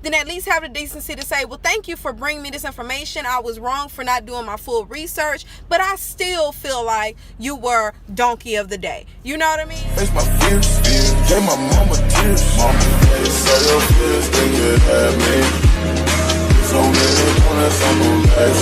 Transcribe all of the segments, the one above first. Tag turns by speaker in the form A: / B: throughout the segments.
A: then at least have the decency to say, well, thank you for bringing me this information. I was wrong for not doing my full research, but I still feel like you were donkey of the day. You know what I mean?
B: Face my fears, gave my mama tears. Mama, say your fears, think it had me. So many corners on the last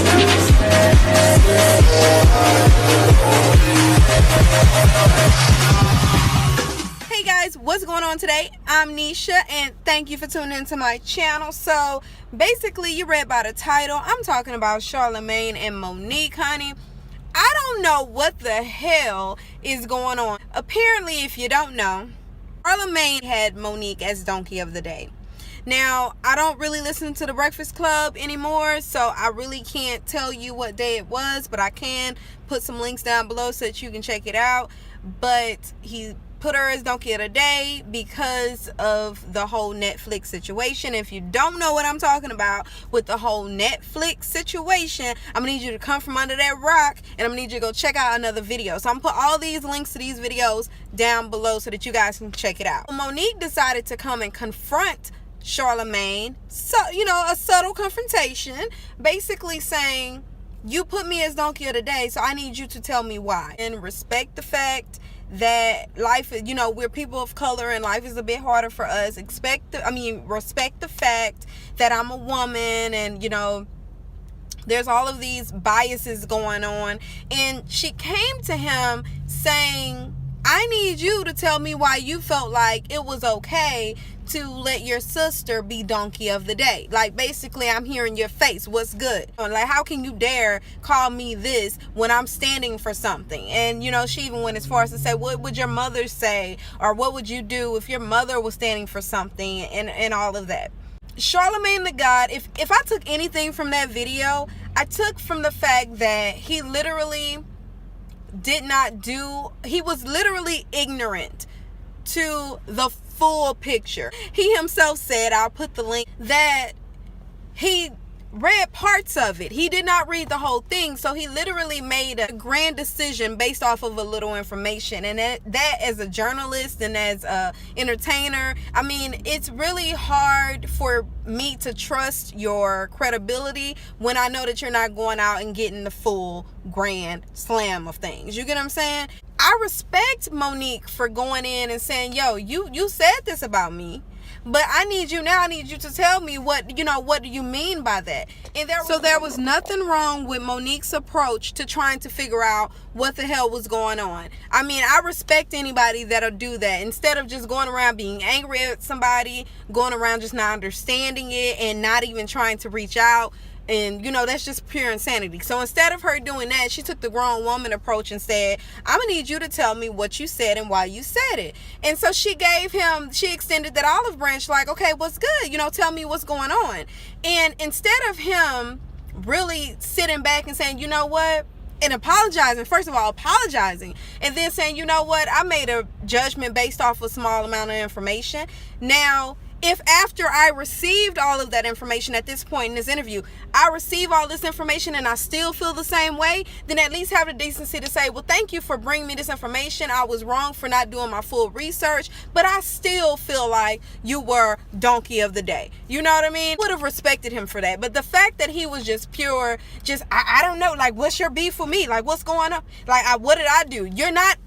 A: Hey guys, what's going on today? I'm Nesha and thank you for tuning into my channel. So basically, you read by the title, I'm talking about Charlemagne and Monique, honey. I don't know what the hell is going on. Apparently, if you don't know, Charlemagne had Monique as donkey of the day. Now, I don't really listen to the Breakfast Club anymore, so I really can't tell you what day it was, but I can put some links down below so that you can check it out. But he put her as donkey of the day because of the whole Netflix situation. If you don't know what I'm talking about with the whole Netflix situation, I'm gonna need you to come from under that rock and I'm gonna need you to go check out another video. So I'm gonna put all these links to these videos down below so that you guys can check it out. Monique decided to come and confront Charlemagne, so a subtle confrontation, basically saying, you put me as donkey of the day, so I need you to tell me why. And respect the fact that life, we're people of color and life is a bit harder for us. Respect the fact that I'm a woman and there's all of these biases going on. And she came to him saying, I need you to tell me why you felt like it was okay to let your sister be donkey of the day. Like, basically, I'm here in your face. What's good? Like, how can you dare call me this when I'm standing for something? And, she even went as far as to say, what would your mother say? Or what would you do if your mother was standing for something and all of that? Charlemagne the God, if I took anything from that video, I took from the fact that he literally he was literally ignorant to the full picture. He himself said, I'll put the link, that he read parts of it. He did not read the whole thing. So he literally made a grand decision based off of a little information. And that as a journalist and as a entertainer, it's really hard for me to trust your credibility when I know that you're not going out and getting the full grand slam of things. You get what I'm saying? I respect Monique for going in and saying, yo, you said this about me, but I need you to tell me what do you mean by that? And there was nothing wrong with Monique's approach to trying to figure out what the hell was going on. I respect anybody that'll do that instead of just going around being angry at somebody, going around just not understanding it and not even trying to reach out. And, that's just pure insanity. So instead of her doing that, she took the grown woman approach and said, I'm going to need you to tell me what you said and why you said it. And so she extended that olive branch like, okay, what's good? Tell me what's going on. And instead of him really sitting back and saying, you know what? And apologizing, first of all, and then saying, you know what? I made a judgment based off a small amount of information. Now, if after I received all of that information at this point in this interview, I receive all this information and I still feel the same way, then at least have the decency to say, well, thank you for bringing me this information. I was wrong for not doing my full research, but I still feel like you were donkey of the day. You know what I mean? Would have respected him for that. But the fact that he was just pure, I don't know, like, what's your beef with me? Like, what's going on? Like, what did I do? You're not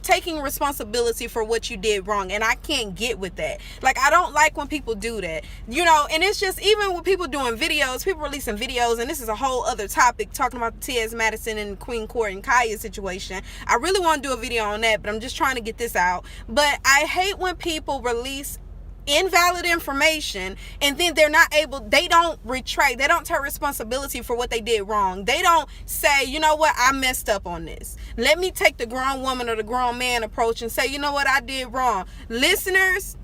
A: taking responsibility for what you did wrong, and I can't get with that. Like, I don't like when people do that, and it's just, even with people doing videos, people releasing videos, and this is a whole other topic, talking about the T.S. Madison and Queen Court and Kaya situation. I really want to do a video on that, but I'm just trying to get this out. But I hate when people release invalid information and then they don't retract, they don't take responsibility for what they did wrong. They don't say, you know what, I messed up on this. Let me take the grown woman or the grown man approach and say, you know what, I did wrong. Listeners,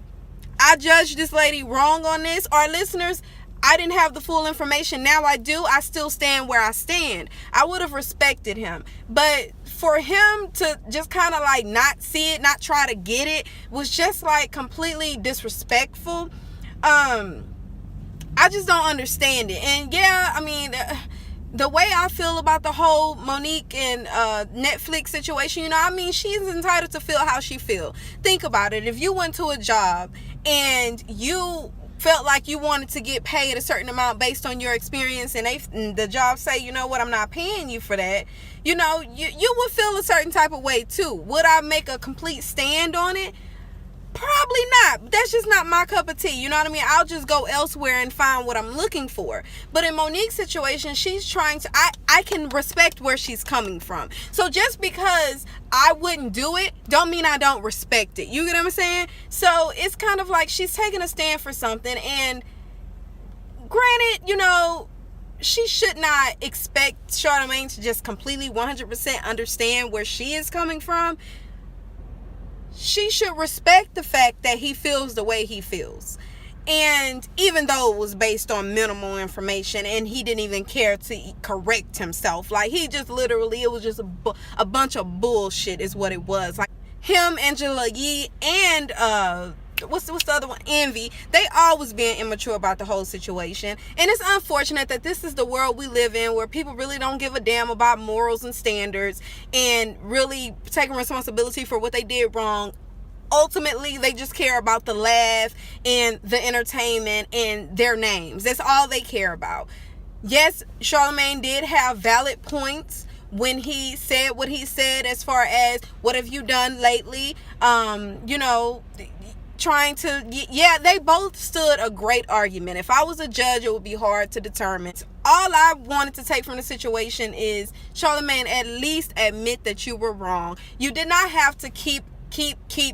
A: I judged this lady wrong on this. Or listeners, I didn't have the full information. Now I do. I still stand where I stand. I would have respected him. But for him to just kind of like not see it, not try to get it, was just like completely disrespectful. I just don't understand it. And yeah, the way I feel about the whole Monique and Netflix situation, she's entitled to feel how she feel. Think about it. If you went to a job and you felt like you wanted to get paid a certain amount based on your experience, and the job say, you know what, I'm not paying you for that, you know, you would feel a certain type of way too. Would I make a complete stand on it? Probably not. That's just not my cup of tea. You know what I mean? I'll just go elsewhere and find what I'm looking for. But in Monique's situation, she's trying to, I can respect where she's coming from. So just because I wouldn't do it, don't mean I don't respect it. You get what I'm saying? So it's kind of like she's taking a stand for something. And granted, you know, she should not expect Charlemagne to just completely 100% understand where she is coming from. She should respect the fact that he feels the way he feels. And even though it was based on minimal information and he didn't even care to correct himself, like he just literally, it was just a bunch of bullshit is what it was. Like him, Angela Yee, and what's the other one, Envy, they always being immature about the whole situation. And it's unfortunate that this is the world we live in, where people really don't give a damn about morals and standards and really taking responsibility for what they did wrong. Ultimately, they just care about the laugh and the entertainment and their names. That's all they care about. Yes, Charlemagne did have valid points when he said what he said, as far as what have you done lately, you know, trying to, yeah, they both stood a great argument. If I was a judge, it would be hard to determine. All I wanted to take from the situation is, Charlemagne, at least admit that you were wrong. You did not have to keep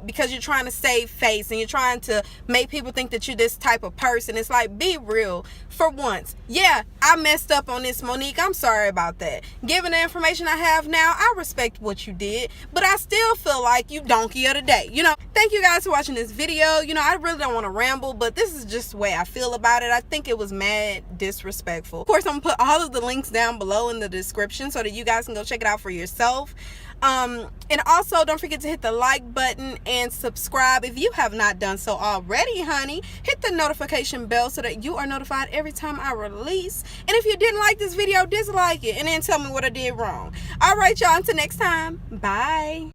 A: because you're trying to save face and you're trying to make people think that you're this type of person. It's like, be real for once. Yeah, I messed up on this, Monique. I'm sorry about that. Given the information I have now, I respect what you did, but I still feel like you donkey of the day. You know, thank you guys for watching this video. You know, I really don't want to ramble, but this is just the way I feel about it. I think it was mad disrespectful. Of course, I'm gonna put all of the links down below in the description so that you guys can go check it out for yourself. And also don't forget to hit the like button and subscribe if you have not done so already, honey. Hit the notification bell so that you are notified every time I release. And if you didn't like this video, dislike it and then tell me what I did wrong. All right, y'all, until next time, bye.